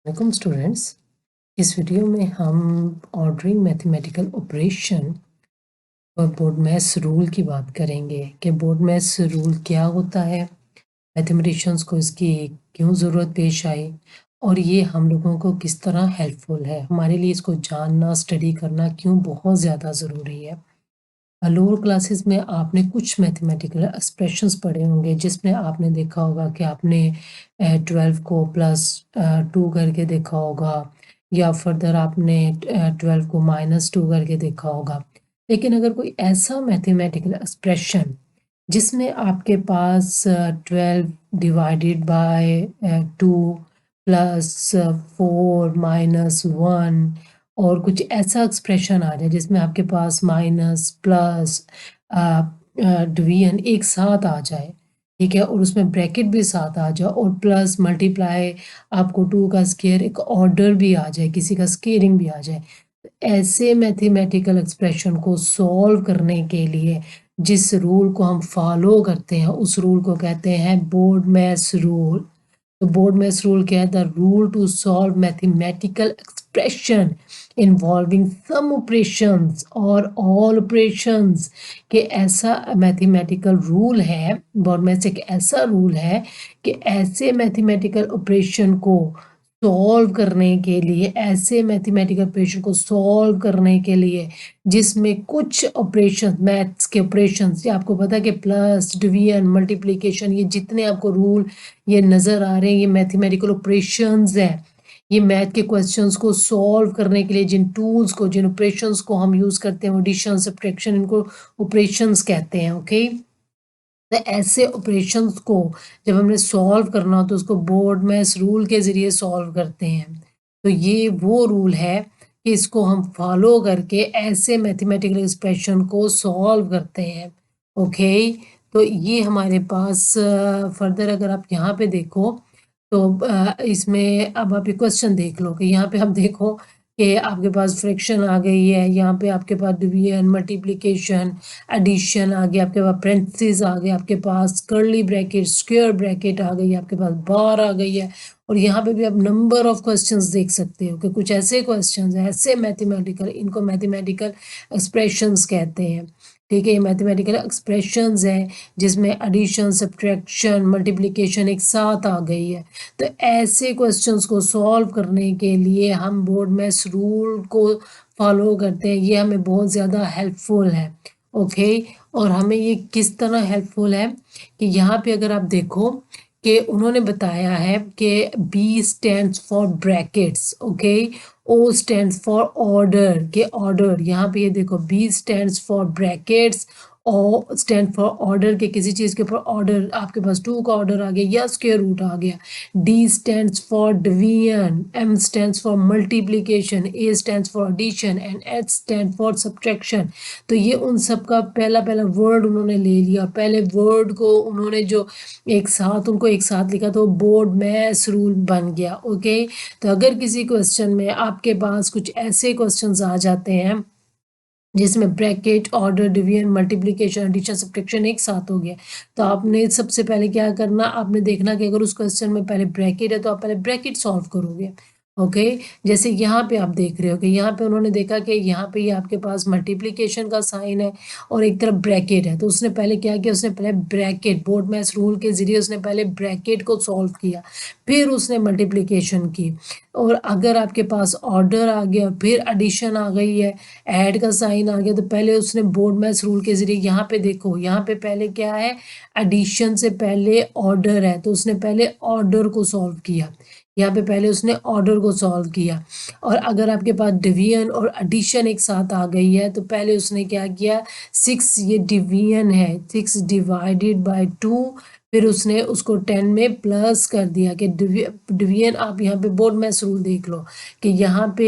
Welcome students. इस video में हम ऑर्डरिंग मैथमेटिकल ऑपरेशन और बोर्ड मैथ्स रूल की बात करेंगे कि बोर्ड मैथ्स रूल क्या होता है, मैथमेटिशियंस को इसकी क्यों ज़रूरत पेश आई और ये हम लोगों को किस तरह हेल्पफुल है। हमारे लिए इसको जानना, स्टडी करना क्यों बहुत ज़्यादा ज़रूरी है। लोअर क्लासेस में आपने कुछ मैथमेटिकल एक्सप्रेशंस पढ़े होंगे जिसमें आपने देखा होगा कि आपने 12 को प्लस 2 करके देखा होगा या फर्दर आपने 12 को -2 करके देखा होगा। लेकिन अगर कोई ऐसा मैथमेटिकल एक्सप्रेशन जिसमें आपके पास 12 डिवाइडेड बाय 2 प्लस 4 माइनस 1 और कुछ ऐसा एक्सप्रेशन आ जाए जिसमें आपके पास माइनस प्लस डिवीजन एक साथ आ जाए, ठीक है, और उसमें ब्रैकेट भी साथ आ जाए और प्लस मल्टीप्लाई आपको 2 का स्क्वायर एक ऑर्डर भी आ जाए, किसी का स्क्वेयरिंग भी आ जाए। ऐसे मैथमेटिकल एक्सप्रेशन को सॉल्व करने के लिए जिस रूल को हम फॉलो करते हैं उस रूल को कहते हैं बोर्ड मैथ्स रूल। तो बोर्ड मैथ्स रूल क्या है? The rule to solve mathematical expression involving some operations और ऑल ऑपरेशंस के ऐसा मैथमेटिकल रूल है। बोर्ड मैथ्स एक ऐसा रूल है कि ऐसे मैथमेटिकल ऑपरेशन को सॉल्व करने के लिए, ऐसे मैथमेटिकल ऑपरेशन को सॉल्व करने के लिए जिसमें कुछ ऑपरेशन, मैथ्स के ऑपरेशंस, ये आपको पता है कि प्लस, डिवीजन, मल्टीप्लिकेशन, ये जितने आपको रूल ये नज़र आ रहे हैं ये मैथमेटिकल ऑपरेशंस हैं। ये मैथ के क्वेश्चंस को सॉल्व करने के लिए जिन टूल्स को, जिन ऑपरेशंस को हम यूज़ करते हैं, एडिशन, सब्ट्रैक्शन, इनको ऑपरेशंस कहते हैं। ओके, तो ऐसे ऑपरेशंस को जब हमने सॉल्व करना हो तो उसको बोर्ड मैथ्स रूल के ज़रिए सॉल्व करते हैं। तो ये वो रूल है कि इसको हम फॉलो करके ऐसे मैथमेटिकल एक्सप्रेशन को सॉल्व करते हैं। ओके, तो ये हमारे पास फर्दर अगर आप यहाँ पे देखो तो इसमें अब आप ये क्वेश्चन देख लो कि यहाँ पे आप देखो कि आपके पास फ्रैक्शन आ गई है, यहाँ पे आपके पास डिवीजन, मल्टीप्लिकेशन, एडिशन आ गया, आपके पास पेरेंथीसेस आ गए, आपके पास कर्ली ब्रैकेट, स्क्वायर ब्रैकेट आ गई, आपके पास बार आ गई है और यहाँ पे भी आप नंबर ऑफ क्वेश्चंस देख सकते हो कि कुछ ऐसे क्वेश्चंस हैं, ऐसे मैथमेटिकल, इनको मैथमेटिकल एक्सप्रेशंस कहते हैं। ठीक है, ये मैथमेटिकल एक्सप्रेशंस हैं जिसमें एडिशन, सब्ट्रैक्शन, मल्टीप्लिकेशन एक साथ आ गई है। तो ऐसे क्वेश्चंस को सॉल्व करने के लिए हम बोर्ड मैथ्स रूल को फॉलो करते हैं। ये हमें बहुत ज़्यादा हेल्पफुल है। ओके, और हमें ये किस तरह हेल्पफुल है कि यहाँ पे अगर आप देखो कि उन्होंने बताया है कि B stands for brackets, okay, O stands for order, के ऑर्डर, यहाँ पे ये देखो B stands for brackets, O stand for order के किसी चीज़ के ऊपर ऑर्डर, आपके पास 2 का ऑर्डर आ गया या स्क्वायर रूट आ गया। D stands for division, M stands for multiplication, A stands for addition and H stand for subtraction. तो ये उन सब का पहला पहला वर्ड उन्होंने ले लिया, पहले वर्ड को उन्होंने जो एक साथ, उनको एक साथ लिखा तो बोर्ड मैथ्स रूल बन गया। ओके, तो अगर किसी क्वेश्चन में आपके पास कुछ ऐसे क्वेश्चंस आ जाते हैं जिसमें bracket, order, division, multiplication, addition, subtraction एक साथ हो गया, तो आपने सबसे पहले क्या करना, आपने देखना कि अगर उस क्वेश्चन में पहले ब्रैकेट है तो आप पहले ब्रैकेट सॉल्व करोगे। ओके, जैसे यहाँ पे आप देख रहे हो कि यहाँ पे उन्होंने देखा कि यहाँ पे ये आपके पास मल्टीप्लिकेशन का साइन है और एक तरफ ब्रैकेट है, तो उसने पहले क्या किया, उसने पहले ब्रैकेट, बोर्ड मैथ्स रूल के जरिए उसने पहले ब्रैकेट को सॉल्व किया, फिर उसने मल्टीप्लिकेशन की। और अगर आपके पास ऑर्डर आ गया फिर एडिशन आ गई है, ऐड का साइन आ गया, तो पहले उसने बोर्ड मैथ्स रूल के जरिए, यहाँ पे देखो, यहाँ पे पहले क्या है, एडिशन से पहले ऑर्डर है, तो उसने पहले ऑर्डर को सॉल्व किया, यहाँ पे पहले उसने ऑर्डर को सॉल्व किया। और अगर आपके पास डिवीजन और एडिशन एक साथ आ गई है तो पहले उसने क्या किया, 6, ये डिवीजन है, 6 डिवाइडेड बाय 2, फिर उसने उसको 10 में प्लस कर दिया कि डिवीजन, आप यहाँ पे बोर्ड मैथ्स रूल देख लो कि यहाँ पे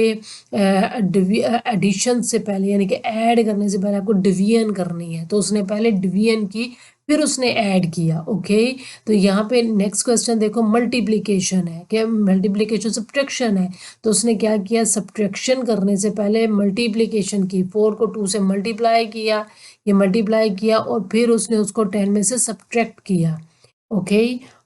एडिशन से पहले यानी कि ऐड करने से पहले आपको डिवीजन करनी है, तो उसने पहले डिवीजन की फिर उसने ऐड किया। ओके, तो यहाँ पे नेक्स्ट क्वेश्चन देखो, मल्टीप्लिकेशन है, क्या मल्टीप्लिकेशन सब्ट्रैक्शन है, तो उसने क्या किया, सब्ट्रैक्शन करने से पहले मल्टीप्लिकेशन की, 4 को 2 से मल्टीप्लाई किया, ये मल्टीप्लाई किया और फिर उसने उसको 10 में से सब्ट्रैक्ट किया। ओके,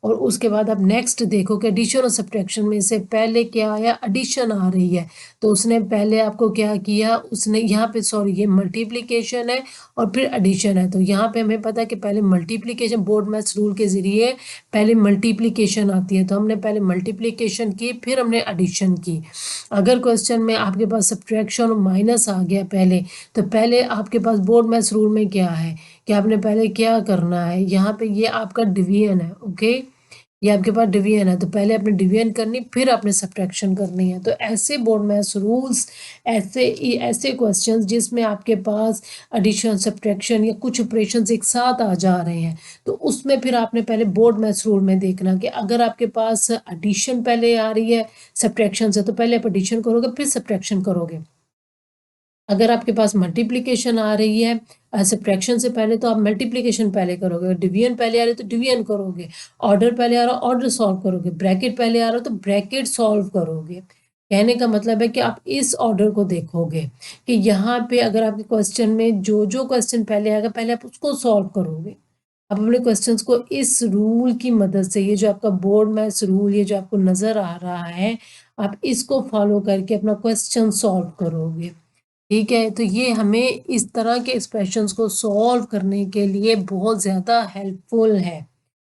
और उसके बाद आप नेक्स्ट देखो कि एडिशन और सब्ट्रैक्शन में से पहले क्या आया, एडिशन आ रही है। तो उसने पहले आपको क्या किया, उसने यहाँ पे सॉरी ये मल्टीप्लिकेशन है और फिर एडिशन है। तो यहाँ पे हमें पता है कि पहले मल्टीप्लिकेशन, बोर्ड मैथ्स रूल के ज़रिए पहले मल्टीप्लिकेशन आती है, तो हमने पहले मल्टीप्लिकेशन की फिर हमने एडिशन की। अगर क्वेश्चन में आपके पास सब्ट्रैक्शन और माइनस आ गया पहले, तो पहले आपके पास बोर्ड मैथ्स रूल में क्या है कि आपने पहले क्या करना है, यहाँ पे ये आपका डिवीजन है, ओके, ये आपके पास डिवीजन है, तो पहले आपने डिवीजन करनी फिर आपने सब्ट्रैक्शन करनी है। तो ऐसे बोर्ड मैथ्स रूल्स, ऐसे क्वेश्चंस जिसमें आपके पास एडिशन सब्ट्रैक्शन या कुछ ऑपरेशंस एक साथ आ जा रहे हैं, तो उसमें फिर आपने पहले बोर्ड मैथ्स रूल में देखना कि अगर आपके पास एडिशन पहले आ रही है सब्ट्रैक्शन से, तो पहले आप एडिशन करोगे फिर सब्ट्रैक्शन करोगे। अगर आपके पास मल्टीप्लिकेशन आ रही है सब्ट्रैक्शन से पहले, तो आप मल्टीप्लिकेशन पहले करोगे, डिवीजन पहले आ रही है तो डिवीजन करोगे, ऑर्डर पहले आ रहा है ऑर्डर सॉल्व करोगे, ब्रैकेट पहले आ रहा है तो ब्रैकेट सॉल्व करोगे। कहने का मतलब है कि आप इस ऑर्डर को देखोगे कि यहाँ पे अगर आपके क्वेश्चन में जो जो क्वेश्चन पहले आएगा पहले आप उसको सॉल्व करोगे। आप अपने क्वेश्चंस को इस रूल की मदद से, ये जो आपका बोर्ड मैथ्स रूल ये जो आपको नजर आ रहा है, आप इसको फॉलो करके अपना क्वेश्चन सॉल्व करोगे। ठीक है, तो ये हमें इस तरह के एक्सप्रेशंस को सॉल्व करने के लिए बहुत ज़्यादा हेल्पफुल है।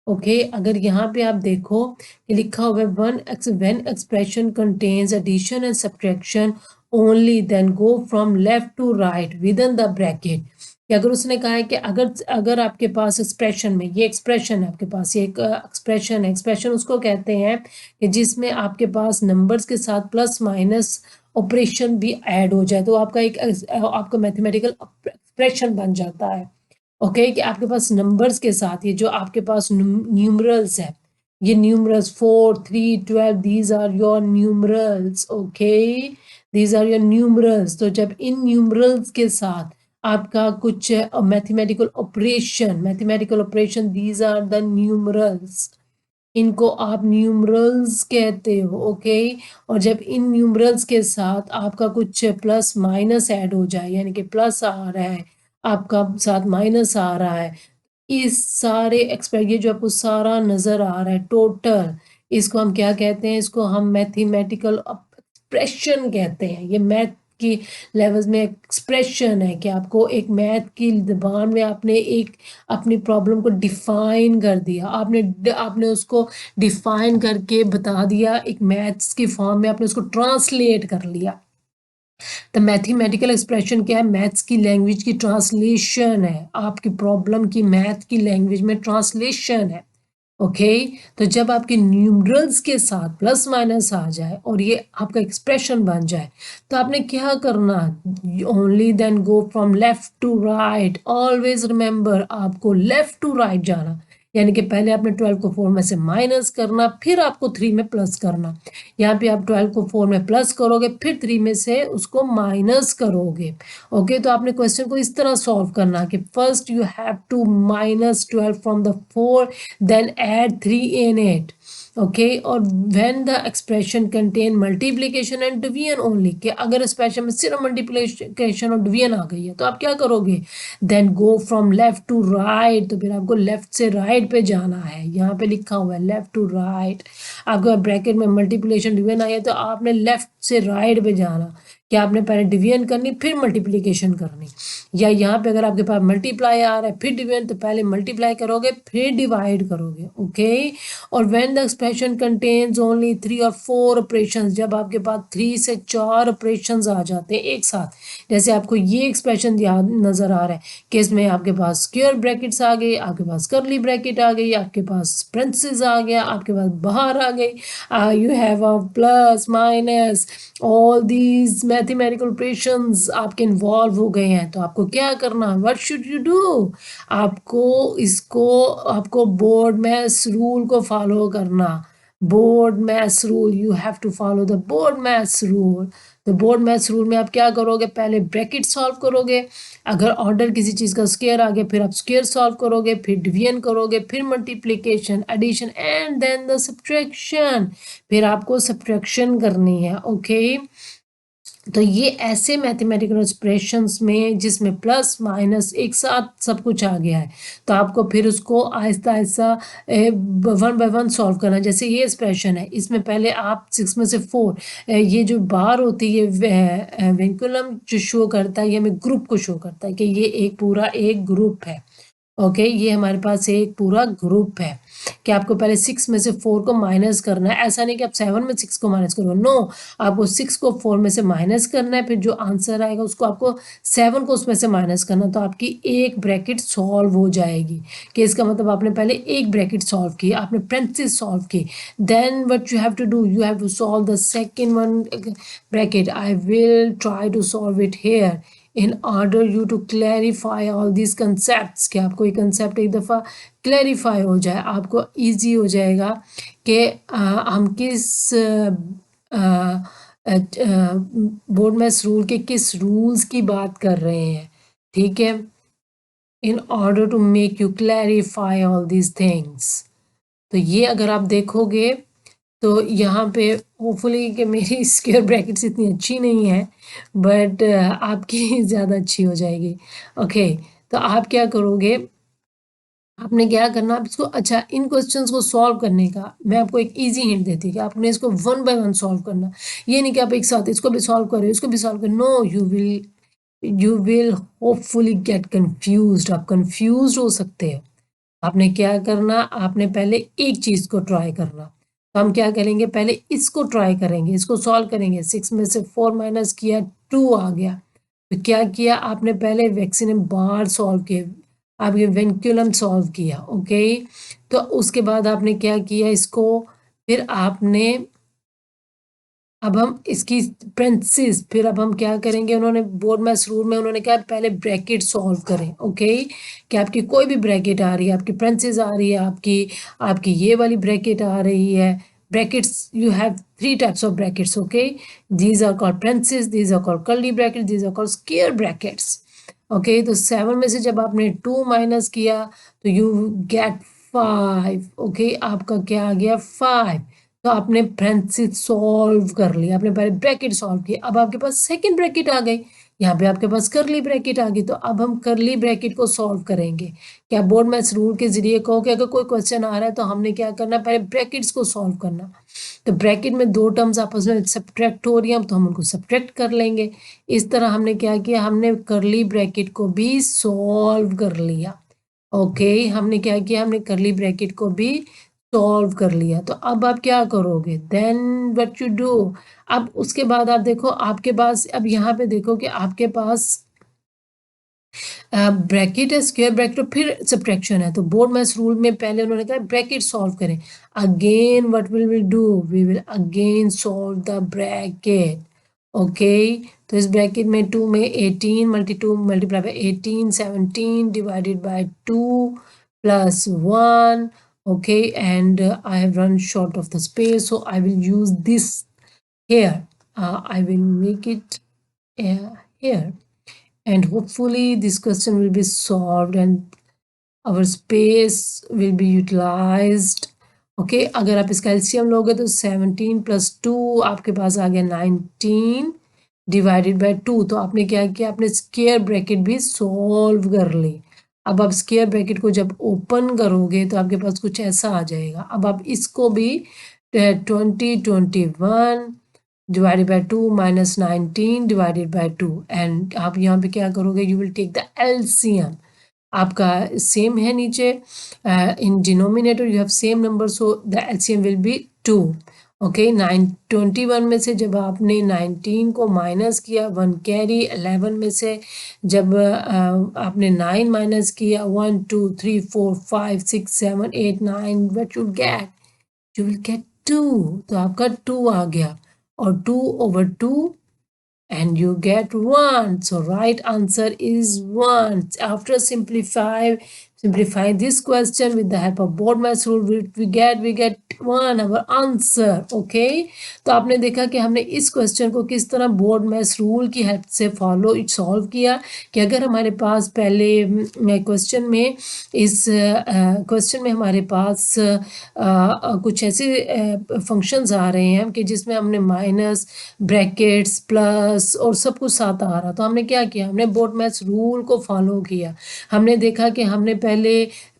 ओके, अगर यहाँ पे आप देखो कि लिखा हुआ है when expression contains addition and subtraction only then go from left to right within the bracket. कि अगर उसने कहा है कि अगर अगर आपके पास एक्सप्रेशन में, ये एक्सप्रेशन है आपके पास, ये एक एक्सप्रेशन है, एक्सप्रेशन उसको कहते हैं कि जिसमें आपके पास नंबर्स के साथ प्लस माइनस ऑपरेशन भी ऐड हो जाए, तो आपका एक आपका मैथमेटिकल एक्सप्रेशन बन जाता है। ओके, कि आपके पास नंबर्स के साथ ये जो आपके पास न्यूमरल्स है, ये numerals 4 3 12 these are your numerals. Okay, these are your numerals. तो जब इन न्यूमरल्स के साथ आपका कुछ mathematical operation these are the numerals, इनको आप न्यूमरल्स कहते हो। ओके, और जब इन न्यूमरल्स के साथ आपका कुछ प्लस माइनस ऐड हो जाए, यानी कि प्लस आ रहा है आपका साथ माइनस आ रहा है, इस सारे ये जो आपको सारा नजर आ रहा है टोटल, इसको हम क्या कहते हैं, इसको हम मैथमेटिकल एक्सप्रेशन कहते हैं। ये मैथ की लेवल्स में एक्सप्रेशन है कि आपको एक मैथ की जबान में आपने एक अपनी प्रॉब्लम को डिफाइन कर दिया, आपने उसको डिफाइन करके बता दिया, एक मैथ्स की फॉर्म में आपने उसको ट्रांसलेट कर लिया। तो मैथमेटिकल एक्सप्रेशन क्या है, मैथ्स की लैंग्वेज की ट्रांसलेशन है, आपकी प्रॉब्लम की मैथ की लैंग्वेज में ट्रांसलेशन है। ओके, तो जब आपके न्यूमरल्स के साथ प्लस माइनस आ जाए और ये आपका एक्सप्रेशन बन जाए, तो आपने क्या करना, only then go from left to right. Always remember, आपको लेफ्ट टू राइट जाना, यानी कि पहले आपने 12 को 4 में से माइनस करना, फिर आपको 3 में प्लस करना। यहाँ पे आप 12 को 4 में प्लस करोगे, फिर 3 में से उसको माइनस करोगे। ओके, तो आपने क्वेश्चन को इस तरह सॉल्व करना कि first you have to minus 12 from the 4, then add 3 in it। Okay, और when the expression contain multiplication and division only, कि अगर एक्सप्रेशन में सिर्फ मल्टीप्लिकेशन और डिवीजन आ गई है तो आप क्या करोगे, then go from left to right, तो फिर आपको लेफ्ट से राइट पे जाना है। यहाँ पे लिखा हुआ है लेफ्ट टू राइट, आपका ब्रैकेट में मल्टीप्लिकेशन डिवीजन आई है तो आपने लेफ्ट से राइट पे जाना, कि आपने पहले डिवीजन करनी फिर मल्टीप्लिकेशन करनी। या यहाँ पे अगर आपके पास मल्टीप्लाई आ रहा है फिर डिवीजन, तो पहले मल्टीप्लाई करोगे फिर डिवाइड करोगे। ओके, और when the expression contains only 3 और 4 ऑपरेशंस, जब आपके पास 3 से 4 ऑपरेशंस आ जाते हैं एक साथ, जैसे आपको ये एक्सप्रेशन याद नजर आ रहा है कि इसमें आपके पास स्क्वायर ब्रैकेट्स आ गए, आपके पास कर्ली ब्रैकेट आ गई, आपके पास पेरेंथेसिस आ गया, आपके पास बाहर आ गई, you have a plus minus, all these mathematical operations आपके इन्वॉल्व हो गए हैं, तो आपको क्या करना, व्हाट शुड यू डू, आपको बोर्ड मैथ्स रूल को फॉलो करना। BODMAS rule, you have to follow the BODMAS rule. तो बोर्ड मैथ्स रूल में आप क्या करोगे, पहले ब्रैकेट सॉल्व करोगे, अगर ऑर्डर किसी चीज़ का स्क्वायर आ गया फिर आप स्क्वायर सॉल्व करोगे, फिर डिवीजन करोगे, फिर multiplication, addition and then the subtraction, फिर आपको सब्ट्रैक्शन करनी है। ओके, तो ये ऐसे मैथमेटिकल एक्सप्रेशंस में जिसमें प्लस माइनस एक साथ सब कुछ आ गया है, तो आपको फिर उसको आहिस्ता आहिस्ता 1 बाय 1 सॉल्व करना है। जैसे ये एक्सप्रेशन है, इसमें पहले आप 6 में से 4 ये जो बार होती है विंकुलम जो शो करता है, ये हमें ग्रुप को शो करता है कि ये एक पूरा एक ग्रुप है। ओके, ये हमारे पास एक पूरा ग्रुप है कि आपको पहले 6 में से 4 को माइनस करना है। ऐसा नहीं कि आप 7 में 6 को माइनस करो, नो, आपको 6 को 4 में से माइनस करना है, फिर जो आंसर आएगा उसको आपको 7 को उसमें से माइनस करना, तो आपकी एक ब्रैकेट सॉल्व हो जाएगी। कि इसका मतलब आपने पहले एक ब्रैकेट सॉल्व की, आपने पेरेंथेसिस सॉल्व की, then what you have to do, you have to solve the second one bracket. I will try to solve it here in order you to clarify all these concepts, कि आपको ये concept एक दफ़ा clarify हो जाए, आपको easy हो जाएगा कि हम किस बोर्ड मैथ्स रूल के किस रूल्स की बात कर रहे हैं। ठीक है, in order to make you clarify all these things. तो ये अगर आप देखोगे तो यहाँ पे होपफुली कि मेरी स्क्वायर ब्रैकेट्स इतनी अच्छी नहीं है, बट आपकी ज़्यादा अच्छी हो जाएगी। ओके, तो आप क्या करोगे, आपने क्या करना, आप इसको अच्छा इन क्वेश्चंस को सॉल्व करने का मैं आपको एक इजी हिंट देती हूँ कि आपने इसको 1 बाय 1 सॉल्व करना। ये नहीं कि आप एक साथ इसको भी सॉल्व करो इसको भी सॉल्व करो, no, you will hopefully get confused, आप कंफ्यूज हो सकते हो। आपने क्या करना, आपने पहले एक चीज़ को ट्राई करना। तो हम क्या करेंगे, पहले इसको ट्राई करेंगे, इसको सॉल्व करेंगे। 6 में से 4 माइनस किया, 2 आ गया। तो क्या किया आपने, पहले वैक्सीनम बार सॉल्व किए, आपने वेंकुलम सॉल्व किया। ओके, तो उसके बाद आपने क्या किया, इसको फिर आपने, अब हम इसकी पेरेंथेसिस, फिर अब हम क्या करेंगे, उन्होंने बोर्ड मैथ्स रूल में उन्होंने कहा पहले ब्रैकेट सॉल्व करें। ओके, कि आपकी कोई भी ब्रैकेट आ रही है, आपकी पेरेंथेसिस आ रही है, आपकी आपकी ये वाली ब्रैकेट आ रही है, brackets you have 3 types of brackets. Okay, these are called parenthesis, these are called curly brackets, these are called square brackets. Okay, तो 7 में से जब आपने 2 माइनस किया तो यू गेट 5। ओके, आपका क्या आ गया, 5। तो आपने पेरेंथेसिस सॉल्व कर लिया, आपने पहले ब्रैकेट सॉल्व किया, अब आपके पास सेकंड ब्रैकेट आ गई, यहाँ पे आपके पास करली ब्रैकेट आ गई। तो अब हम करली ब्रैकेट को सॉल्व करेंगे। क्या बोर्ड मैथ्स रूल के जरिए कहो कि अगर कोई क्वेश्चन आ रहा है तो हमने क्या करना, पहले ब्रैकेट्स को सॉल्व करना। तो ब्रैकेट में 2 टर्म्स आपस में सब्ट्रैक्ट हो रही हैं तो हम उनको सब्ट्रैक्ट कर लेंगे। इस तरह हमने क्या किया, हमने करली ब्रैकेट को भी सॉल्व कर लिया। ओके, हमने क्या किया, हमने करली ब्रैकेट को भी सॉल्व कर लिया। तो अब आप क्या करोगे, देन व्हाट यू डू, अब उसके बाद आप देखो आपके पास, अब यहाँ पे देखो कि आपके पास ब्रैकेट है, स्क्वायर ब्रैकेट और फिर सब्ट्रैक्शन है। तो बोर्ड मैथ्स रूल में पहले उन्होंने कहा ब्रैकेट सॉल्व करें, again what will do, we will again solve the bracket. Okay, तो इस ब्रैकेट में 2 में 18 2 multiply by 18, 17 divided by 2 plus 1। okay, and I have run short of the space, so I will use this here. I will make it here, and hopefully this question will be solved and our space will be utilized. okay, अगर आप इसका LCM लोगे तो 17 plus 2 आपके पास आ गया 19 divided by 2। तो आपने क्या किया, आपने स्क्वायर ब्रैकेट भी सॉल्व कर ली। अब आप स्क्वायर ब्रैकेट को जब ओपन करोगे तो आपके पास कुछ ऐसा आ जाएगा। अब आप इसको भी 21 divided by 2 minus 19 divided by 2, and आप यहाँ पे क्या करोगे, you will take the LCM. आपका सेम है नीचे, in denominator you have same number, so the LCM will be 2। Okay, 21 में से जब आपने 19 को माइनस किया 1 कैरी, 11 में से जब आपने 9 माइनस किया 1 2 3 4 5 6 7 8 9, what you get, you will get 2। तो आपका 2 आ गया, और 2 over 2 and you get 1. So right answer is 1. After Simplify this question with the help of BODMAS rule. We get one our answer. Okay, तो आपने देखा कि हमने इस क्वेश्चन को किस तरह BODMAS रूल की हेल्प से सॉल्व किया कि अगर हमारे पास पहले क्वेश्चन में इस क्वेश्चन में हमारे पास कुछ ऐसे फंक्शंस आ रहे हैं कि जिसमें हमने माइनस, ब्रैकेट्स, प्लस और सब कुछ साथ आ रहा, तो हमने क्या किया, हमने BODMAS रूल को फॉलो किया। हमने देखा कि हमने पहले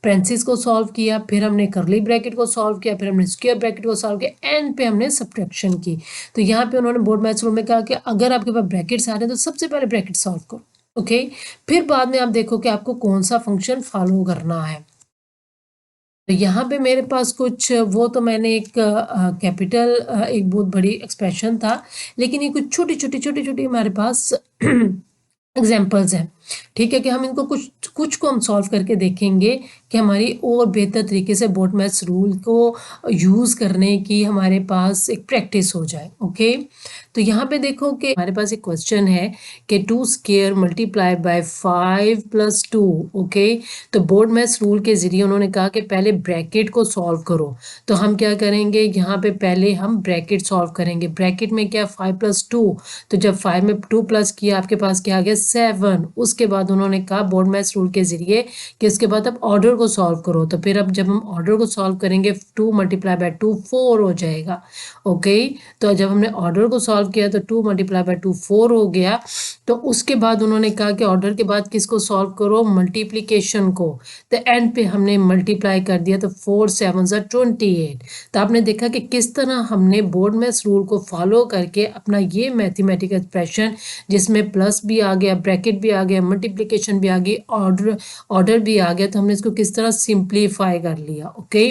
पेरेंथीज को सॉल्व किया, फिर हमने कर्ली ब्रैकेट को सॉल्व किया, फिर हमने स्क्वायर ब्रैकेट को सॉल्व किया, एंड पे हमने सब्ट्रैक्शन की। तो यहाँ पे उन्होंने BODMAS रूल में कहा कि अगर आपके पास ब्रैकेट्स आ रहे हैं तो सबसे पहले ब्रैकेट सॉल्व करो। ओके, फिर बाद में आप देखो कि आपको कौन सा फंक्शन फॉलो करना है। तो यहाँ पे मेरे पास कुछ वो तो मैंने एक कैपिटल एक बहुत बड़ी एक्सप्रेशन था, लेकिन ये कुछ छोटी हमारे पास एग्जाम्पल्स हैं। ठीक है कि हम इनको कुछ को हम सॉल्व करके देखेंगे कि हमारी और बेहतर तरीके से BODMAS रूल को यूज़ करने की हमारे पास एक प्रैक्टिस हो जाए। ओके, तो यहाँ पे देखो कि हमारे पास एक क्वेश्चन है कि 2 स्क्वायर मल्टीप्लाई बाय 5 + 2। ओके, तो BODMAS रूल के ज़रिए उन्होंने कहा कि पहले ब्रैकेट को सॉल्व करो। तो हम क्या करेंगे, यहाँ पे पहले हम ब्रैकेट सॉल्व करेंगे। ब्रैकेट में क्या 5 + 2, तो जब 5 में 2 प्लस किया आपके पास क्या आ गया 7। उसके बाद उन्होंने कहा BODMAS रूल के ज़रिए कि उसके बाद अब ऑर्डर को सॉल्व करो। तो फिर अब जब हम ऑर्डर को सॉल्व करेंगे 2 × 2 4 हो जाएगा। ओके, तो जब हमने ऑर्डर को सॉल्व किया तो 2 × 2 4 हो गया। तो उसके बाद उन्होंने कहा कि ऑर्डर के बाद किसको सॉल्व करो, मल्टीप्लिकेशन को। तो एंड पे हमने मल्टीप्लाई कर दिया, तो 4 7 28। तो आपने देखा कि किस तरह हमने BODMAS रूल को फॉलो करके अपना ये मैथमेटिकल एक्सप्रेशन जिसमें प्लस भी आ गया, ब्रैकेट भी आ गया, मल्टीप्लिकेशन भी आ गई, ऑर्डर भी आ गया, तो हमने इसको किस तरह सिंप्लीफाई कर लिया। ओके,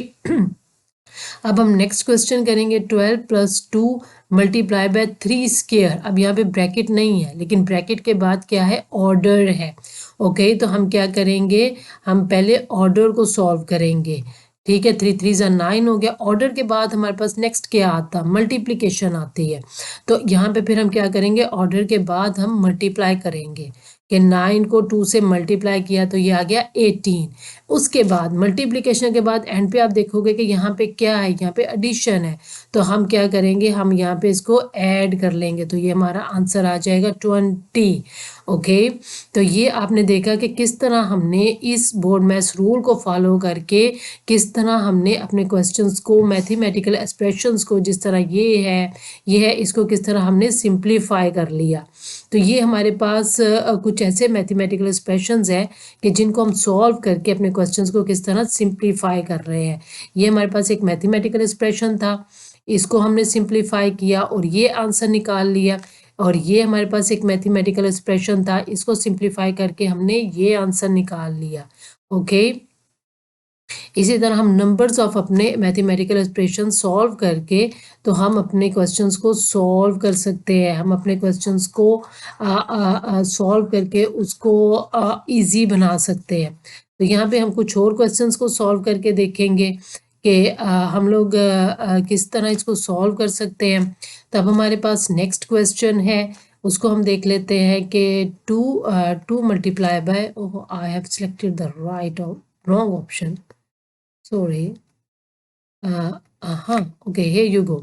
अब हम नेक्स्ट क्वेश्चन करेंगे 12 + 2 मल्टीप्लाई बाय 3 स्क्वायर। अब यहाँ पे ब्रैकेट नहीं है, लेकिन ब्रैकेट के बाद क्या है, ऑर्डर है। ओके, तो हम क्या करेंगे, हम पहले ऑर्डर को सॉल्व करेंगे। ठीक है, 3 3 9 हो गया। ऑर्डर के बाद हमारे पास नेक्स्ट क्या आता, मल्टीप्लिकेशन आती है। तो यहाँ पे फिर हम क्या करेंगे, ऑर्डर के बाद हम मल्टीप्लाई करेंगे कि 9 को 2 से मल्टीप्लाई किया तो ये आ गया 18। उसके बाद मल्टीप्लिकेशन के बाद एंड पे आप देखोगे कि यहाँ पे क्या है, यहाँ पे एडिशन है। तो हम क्या करेंगे, हम यहाँ पे इसको ऐड कर लेंगे, तो ये हमारा आंसर आ जाएगा 20। ओके, तो ये आपने देखा कि किस तरह हमने इस BODMAS रूल को फॉलो करके किस तरह हमने अपने क्वेश्चंस को, मैथमेटिकल एक्सप्रेशंस को, जिस तरह ये है इसको किस तरह हमने सिंप्लीफाई कर लिया। तो ये हमारे पास कुछ ऐसे मैथमेटिकल एक्सप्रेशंस हैं कि जिनको हम सॉल्व करके अपने क्वेश्चंस को किस तरह सिंप्लीफाई कर रहे हैं। ये हमारे पास एक मैथमेटिकल एक्सप्रेशन था, इसको हमने सिंप्लीफाई किया और ये आंसर निकाल लिया। और ये हमारे पास एक मैथमेटिकल एक्सप्रेशन था, इसको सिंप्लीफाई करके हमने ये आंसर निकाल लिया। ओके, इसी तरह हम नंबर्स ऑफ अपने मैथमेटिकल एक्सप्रेशन सॉल्व करके तो हम अपने क्वेश्चंस को सॉल्व कर सकते हैं। हम अपने क्वेश्चंस को सॉल्व करके उसको इजी बना सकते हैं। तो यहाँ पे हम कुछ और क्वेश्चंस को सॉल्व करके देखेंगे कि हम लोग किस तरह इसको सॉल्व कर सकते हैं। तब हमारे पास नेक्स्ट क्वेश्चन है, उसको हम देख लेते हैं कि 2 multiply bye, I have selected the right और रॉन्ग ऑप्शन, सॉरी। हाँ, ओके, here you go।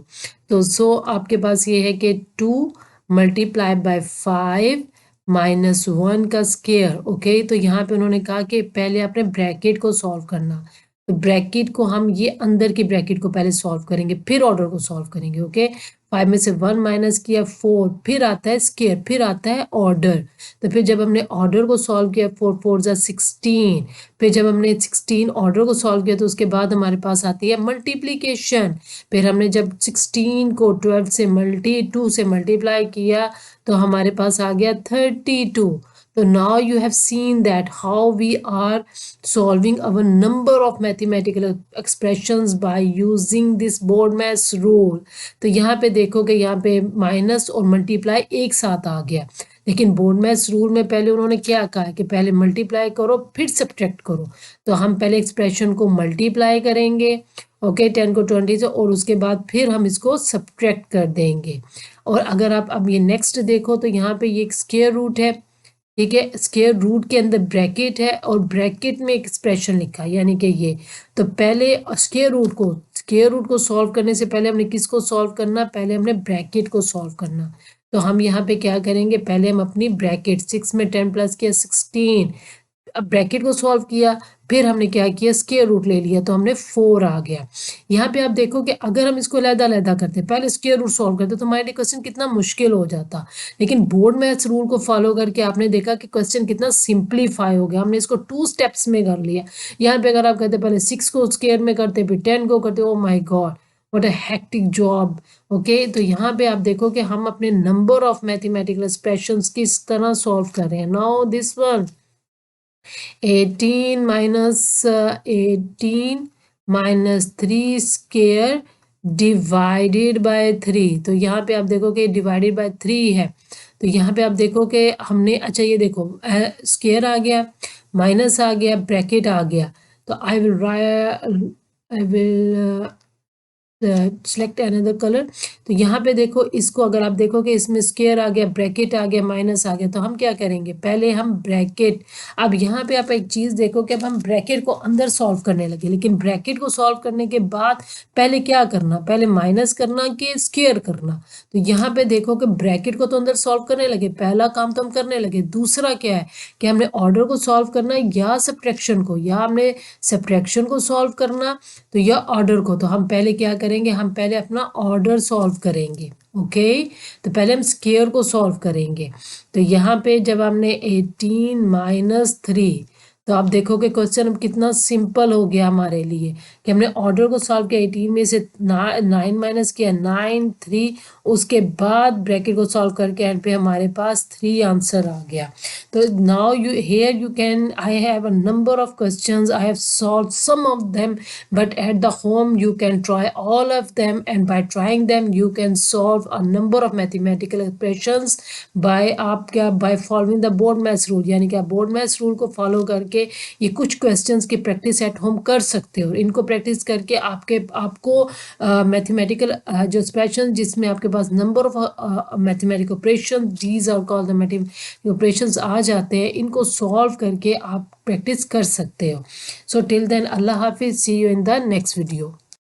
तो सो आपके पास ये है कि 2 मल्टीप्लाई बाय 5 - 1 का स्क्वायर। ओके, तो यहाँ पे उन्होंने कहा कि पहले आपने ब्रैकेट को सॉल्व करना। तो ब्रैकेट को हम ये अंदर की ब्रैकेट को पहले सॉल्व करेंगे, फिर ऑर्डर को सॉल्व करेंगे। ओके, 5 में से 1 माइनस किया 4, फिर आता है स्क्वायर, फिर आता है ऑर्डर। तो फिर जब हमने ऑर्डर को सॉल्व किया 4 4 16, फिर जब हमने 16 ऑर्डर को सॉल्व किया तो उसके बाद हमारे पास आती है मल्टीप्लिकेशन। फिर हमने जब 16 को 2 से मल्टीप्लाई किया तो हमारे पास आ गया 32। तो now you have seen that how we are solving our number of mathematical expressions by using this BODMAS rule। तो यहाँ पे देखो कि यहाँ पे माइनस और मल्टीप्लाई एक साथ आ गया, लेकिन BODMAS रूल में पहले उन्होंने क्या कहा कि पहले मल्टीप्लाई करो फिर सब्ट्रैक्ट करो। तो हम पहले एक्सप्रेशन को मल्टीप्लाई करेंगे, ओके, 10 को 20 से, और उसके बाद फिर हम इसको सब्ट्रैक्ट कर देंगे। और अगर आप अब ये नेक्स्ट देखो तो यहाँ पे ये एक स्क्वायर रूट है, ठीक है, स्क्वायर रूट के अंदर ब्रैकेट है और ब्रैकेट में एक एक्सप्रेशन लिखा है, यानी कि ये। तो पहले स्क्वायर रूट को सॉल्व करने से पहले हमने किसको सॉल्व करना, पहले हमने ब्रैकेट को सॉल्व करना। तो हम यहाँ पे क्या करेंगे, पहले हम अपनी ब्रैकेट 6 में 10 प्लस किया 16, अब ब्रैकेट को सॉल्व किया, फिर हमने क्या किया, स्क्वायर रूट ले लिया, तो हमने 4 आ गया। यहाँ पे आप देखो कि अगर हम इसको अलग-अलग करते, पहले स्क्वायर रूट सॉल्व करते, तो हमारे लिए क्वेश्चन कितना मुश्किल हो जाता। लेकिन बोर्ड मैथ्स रूल को फॉलो करके आपने देखा कि क्वेश्चन कितना सिंप्लीफाई हो गया, हमने इसको 2 स्टेप्स में कर लिया। यहाँ पे अगर आप कहते पहले 6 को स्क्वायर में करते, फिर 10 को करते, oh my god what a hectic job. Okay, तो यहाँ पे आप देखो कि हम अपने नंबर ऑफ मैथमेटिकल एक्सप्रेशंस किस तरह सॉल्व कर रहे हैं। Now this one 18 minus 18 minus 3 square divided by 3। तो यहाँ पे आप देखो कि डिवाइडेड बाय 3 है, तो यहाँ पे आप देखो कि हमने, अच्छा ये देखो स्क्वायर आ गया, माइनस आ गया, ब्रैकेट आ गया। तो I will select another colour. तो यहाँ पे देखो, इसको अगर आप देखो कि इसमें स्क्वायर आ गया, ब्रैकेट आ गया, माइनस आ गया, तो हम क्या करेंगे, पहले हम ब्रैकेट, अब यहाँ पे आप एक चीज़ देखो कि अब हम ब्रैकेट को अंदर सॉल्व करने लगे, लेकिन ब्रैकेट को सॉल्व करने के बाद पहले क्या करना, पहले माइनस करना कि स्क्वायर करना। तो यहाँ पे देखो कि ब्रैकेट को तो अंदर सॉल्व करने लगे, पहला काम तो हम करने लगे। दूसरा क्या है कि हमने ऑर्डर को सॉल्व करना है या सब्ट्रैक्शन को, या हमने सब्ट्रैक्शन को सॉल्व करना तो या ऑर्डर को। तो हम पहले क्या करेंगे, हम पहले अपना ऑर्डर सॉल्व करेंगे। ओके, तो पहले हम स्क्वायर को सॉल्व करेंगे। तो यहाँ पे जब हमने 18 माइनस 3, तो आप देखोगे क्वेश्चन अब कितना सिंपल हो गया हमारे लिए कि हमने ऑर्डर को सॉल्व किया, 18 में से 9 माइनस किया, 9 3, उसके बाद ब्रैकेट को सॉल्व करके एंड पे हमारे पास 3 आंसर आ गया। तो now you can, I have a number of questions, I have solved some of them, but at the home you can try all of them, and by trying them you can solve a number of mathematical expressions by आप क्या, by following the board maths rule, यानी कि आप board maths rule को follow करके ये कुछ questions की प्रैक्टिस एट होम कर सकते हो। इनको प्रैक्टिस करके आपको मैथमेटिकल जो एक्सप्रेशन जिसमें आपके पास number of mathematical operation, these are called the mathematical operations आ जाते हैं, इनको सॉल्व करके आप प्रैक्टिस कर सकते हो। सो टिल देन, अल्लाह हाफिज, see you in the next video.